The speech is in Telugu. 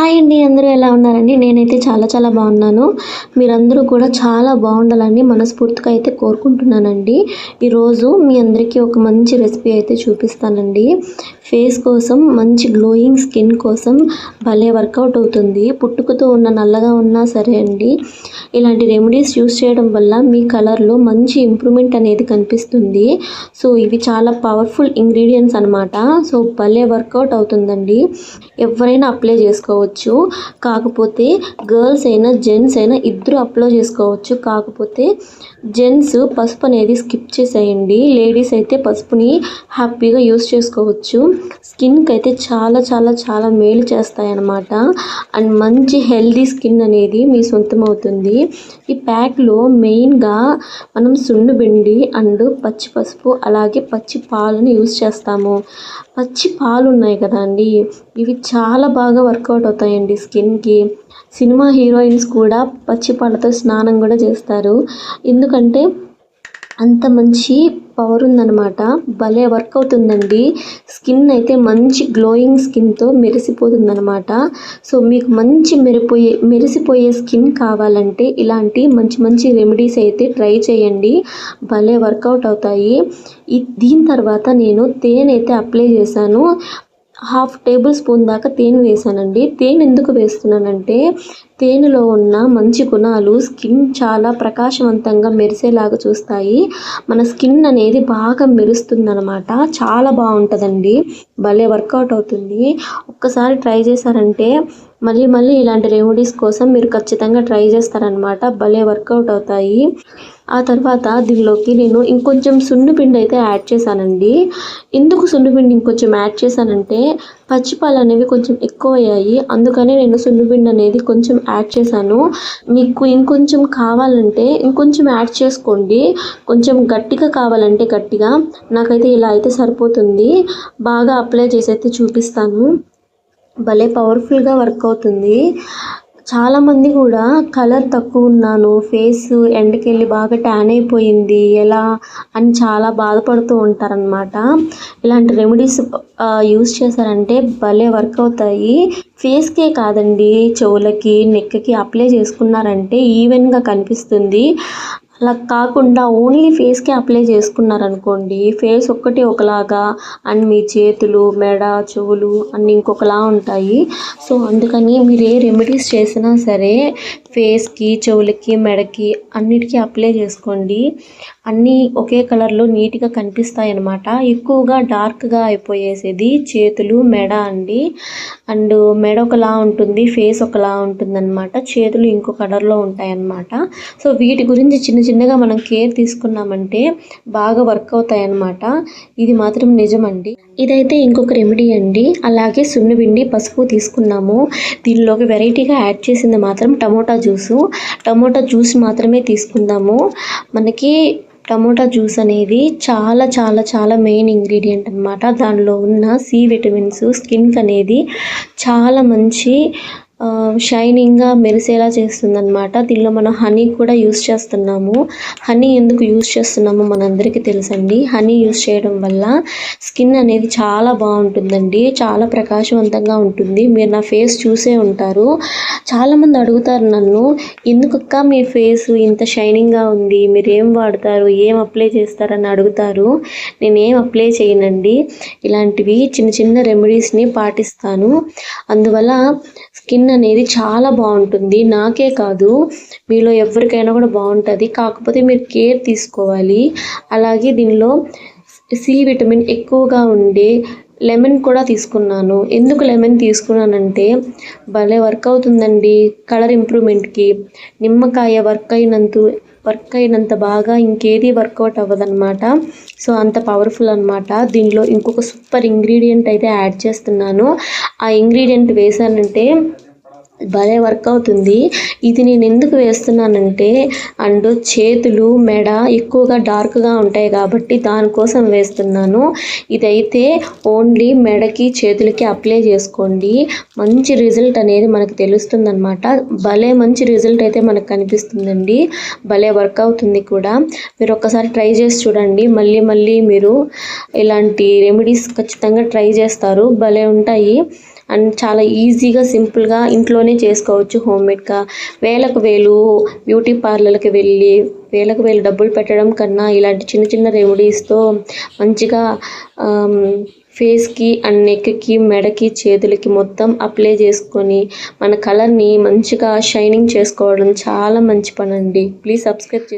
హాయ్ అండి. అందరూ ఎలా ఉన్నారండి? నేనైతే చాలా చాలా బాగున్నాను. మీరందరూ కూడా చాలా బాగుండాలని మనస్ఫూర్తిగా అయితే కోరుకుంటున్నానండి. ఈరోజు మీ అందరికీ ఒక మంచి రెసిపీ అయితే చూపిస్తానండి. ఫేస్ కోసం మంచి గ్లోయింగ్ స్కిన్ కోసం భలే వర్కౌట్ అవుతుంది. పుట్టుకతో ఉన్న నల్లగా ఉన్నా సరే అండి, ఇలాంటి రెమెడీస్ యూస్ చేయడం వల్ల మీ కలర్లో మంచి ఇంప్రూవ్మెంట్ అనేది కనిపిస్తుంది. సో ఇవి చాలా పవర్ఫుల్ ఇంగ్రీడియంట్స్ అనమాట. సో భలే వర్కౌట్ అవుతుందండి. ఎవరైనా అప్లై చేసుకోవచ్చు. కాకపోతే గర్ల్స్ అయినా జెంట్స్ అయినా ఇద్దరు అప్లై చేసుకోవచ్చు. కాకపోతే జెంట్స్ పసుపు అనేది స్కిప్ చేసేయండి. లేడీస్ అయితే పసుపుని హ్యాపీగా యూస్ చేసుకోవచ్చు. స్కిన్కి అయితే చాలా చాలా చాలా మేలు చేస్తాయన్నమాట. అండ్ మంచి హెల్దీ స్కిన్ అనేది మీ సొంతం అవుతుంది. ఈ ప్యాక్లో మెయిన్గా మనం సున్నుపిండి అండ్ పచ్చి పసుపు అలాగే పచ్చి పాలను యూస్ చేస్తాము. పచ్చి పాలు ఉన్నాయి కదా అండి, ఇవి చాలా బాగా వర్కౌట్ అవుతాయండి స్కిన్కి. సినిమా హీరోయిన్స్ కూడా పచ్చి పాలతో స్నానం కూడా చేస్తారు. ఎందుకంటే అంత మంచి పవర్ ఉందన్నమాట. భలే వర్క్ అవుతుందండి. స్కిన్ అయితే మంచి గ్లోయింగ్ స్కిన్తో మెరిసిపోతుందన్నమాట. సో మీకు మంచి మెరిసిపోయే స్కిన్ కావాలంటే ఇలాంటి మంచి మంచి రెమెడీస్ అయితే ట్రై చేయండి. భలే వర్కౌట్ అవుతాయి. దీని తర్వాత నేను తేనె అయితే అప్లై చేశాను. 1/2 టేబుల్ స్పూన్ దాకా తేనె వేసానండి. తేనె ఎందుకు వేస్తున్నానంటే తేనెలో ఉన్న మంచి గుణాలు స్కిన్ చాలా ప్రకాశవంతంగా మెరిసేలాగా చూస్తాయి. మన స్కిన్ అనేది బాగా మెరుస్తుందన్నమాట. చాలా బాగుంటుందండి. భలే వర్కౌట్ అవుతుంది. ఒక్కసారి ట్రై చేశారంటే మళ్ళీ మళ్ళీ ఇలాంటి రెమెడీస్ కోసం మీరు ఖచ్చితంగా ట్రై చేస్తారనమాట. భలే వర్కౌట్ అవుతాయి. ఆ తర్వాత దీనిలోకి నేను ఇంకొంచెం సున్నుపిండి అయితే యాడ్ చేశానండి. ఎందుకు సున్నుపిండి ఇంకొంచెం యాడ్ చేశానంటే పచ్చిపాలు అనేవి కొంచెం ఎక్కువ అయ్యాయి. అందుకనే నేను సున్నుపిండి అనేది కొంచెం యాడ్ చేశాను. మీకు ఇంకొంచెం కావాలంటే ఇంకొంచెం యాడ్ చేసుకోండి. కొంచెం గట్టిగా కావాలంటే గట్టిగా. నాకైతే ఇలా అయితే సరిపోతుంది. బాగా అప్లై చేసి అయితే చూపిస్తాను. భలే పవర్ఫుల్గా వర్క్ అవుతుంది. చాలామంది కూడా కలర్ తక్కువ ఉన్నాను, ఫేస్ ఎండకెళ్ళి బాగా ట్యాన్ అయిపోయింది ఎలా అని చాలా బాధపడుతూ ఉంటారనమాట. ఇలాంటి రెమెడీస్ యూస్ చేశారంటే భలే వర్క్ అవుతాయి. ఫేస్కే కాదండి, చెవులకి నెక్కి అప్లై చేసుకున్నారంటే ఈవెన్గా కనిపిస్తుంది. అలా కాకుండా ఓన్లీ ఫేస్కే అప్లై చేసుకున్నారనుకోండి, ఫేస్ ఒక్కటి ఒకలాగా అండ్ మీ చేతులు మెడ చెవులు అన్నీ ఇంకొకలా ఉంటాయి. సో అందుకని మీరు ఏ రెమెడీస్ చేసినా సరే ఫేస్కి చెవులకి మెడకి అన్నిటికీ అప్లై చేసుకోండి. అన్నీ ఒకే కలర్లో నీట్గా కనిపిస్తాయి అన్నమాట. ఎక్కువగా డార్క్గా అయిపోయేసేది చేతులు మెడ అండి. అండ్ మెడ ఒకలా ఉంటుంది, ఫేస్ ఒకలా ఉంటుందన్నమాట. చేతులు ఇంకో కలర్లో ఉంటాయన్నమాట. సో వీటి గురించి చిన్నగా మనం కేర్ తీసుకున్నామంటే బాగా వర్క్ అవుతాయి అన్నమాట. ఇది మాత్రం నిజమండి. ఇదైతే ఇంకొక రెమెడీ అండి. అలాగే సున్నుపిండి పసుపు తీసుకున్నాము. దీనిలోకి వెరైటీగా యాడ్ చేసింది మాత్రం టమోటా జ్యూస్ మాత్రమే తీసుకుందాము. మనకి టమోటా జ్యూస్ అనేది చాలా చాలా చాలా మెయిన్ ఇంగ్రీడియంట్ అనమాట. దానిలో ఉన్న సి విటమిన్స్ స్కిన్కి అనేది చాలా మంచి షైనింగ్గా మెరిసేలా చేస్తుందన్నమాట. దీనిలో మనం హనీ కూడా యూస్ చేస్తున్నాము. హనీ ఎందుకు యూస్ చేస్తున్నామో మనందరికీ తెలుసండి. హనీ యూస్ చేయడం వల్ల స్కిన్ అనేది చాలా బాగుంటుందండి. చాలా ప్రకాశవంతంగా ఉంటుంది. మీరు నా ఫేస్ చూసే ఉంటారు. చాలామంది అడుగుతారు నన్ను, ఎందుకక్క మీ ఫేస్ ఇంత షైనింగ్గా ఉంది, మీరు ఏం వాడతారు, ఏం అప్లై చేస్తారని అడుగుతారు. నేనేం అప్లై చేయనండి. ఇలాంటివి చిన్న రెమెడీస్ని పాటిస్తాను. అందువల్ల స్కిన్ అనేది చాలా బాగుంటుంది. నాకే కాదు, మీలో ఎవరికైనా కూడా బాగుంటుంది. కాకపోతే మీరు కేర్ తీసుకోవాలి. అలాగే దీనిలో సి విటమిన్ ఎక్కువగా ఉండే లెమన్ కూడా తీసుకున్నాను. ఎందుకు లెమన్ తీసుకున్నానంటే భలే వర్క్ అవుతుందండి కలర్ ఇంప్రూవ్మెంట్కి. నిమ్మకాయ వర్క్ అయినంత బాగా ఇంకేది వర్కౌట్ అవ్వదన్నమాట. సో అంత పవర్ఫుల్ అనమాట. దీనిలో ఇంకొక సూపర్ ఇంగ్రీడియంట్ అయితే యాడ్ చేస్తున్నాను. ఆ ఇంగ్రీడియంట్ వేసానంటే భలే వర్క్ అవుతుంది. ఇది నేను ఎందుకు వేస్తున్నానంటే అండ్ చేతులు మెడ ఎక్కువగా డార్క్గా ఉంటాయి కాబట్టి దానికోసం వేస్తున్నాను. ఇదైతే ఓన్లీ మెడకి చేతులకి అప్లై చేసుకోండి. మంచి రిజల్ట్ అనేది మనకు తెలుస్తుందన్నమాట. భలే మంచి రిజల్ట్ అయితే మనకు కనిపిస్తుందండి. భలే వర్క్ అవుతుంది కూడా. మీరు ఒక్కసారి ట్రై చేసి చూడండి. మళ్ళీ మీరు ఇలాంటి రెమెడీస్ ఖచ్చితంగా ట్రై చేస్తారు. భలే ఉంటాయి. అండ్ చాలా ఈజీగా సింపుల్గా ఇంట్లోనే చేసుకోవచ్చు హోమ్మేడ్గా. వేలకు వేలు బ్యూటీ పార్లర్కి వెళ్ళి వేలకు వేలు డబ్బులు పెట్టడం కన్నా ఇలాంటి చిన్న చిన్న రెమెడీస్తో మంచిగా ఫేస్కి అండ్ నెక్కి మెడకి చేతులకి మొత్తం అప్లై చేసుకొని మన కలర్ని మంచిగా షైనింగ్ చేసుకోవడం చాలా మంచి పని అండి. Please subscribe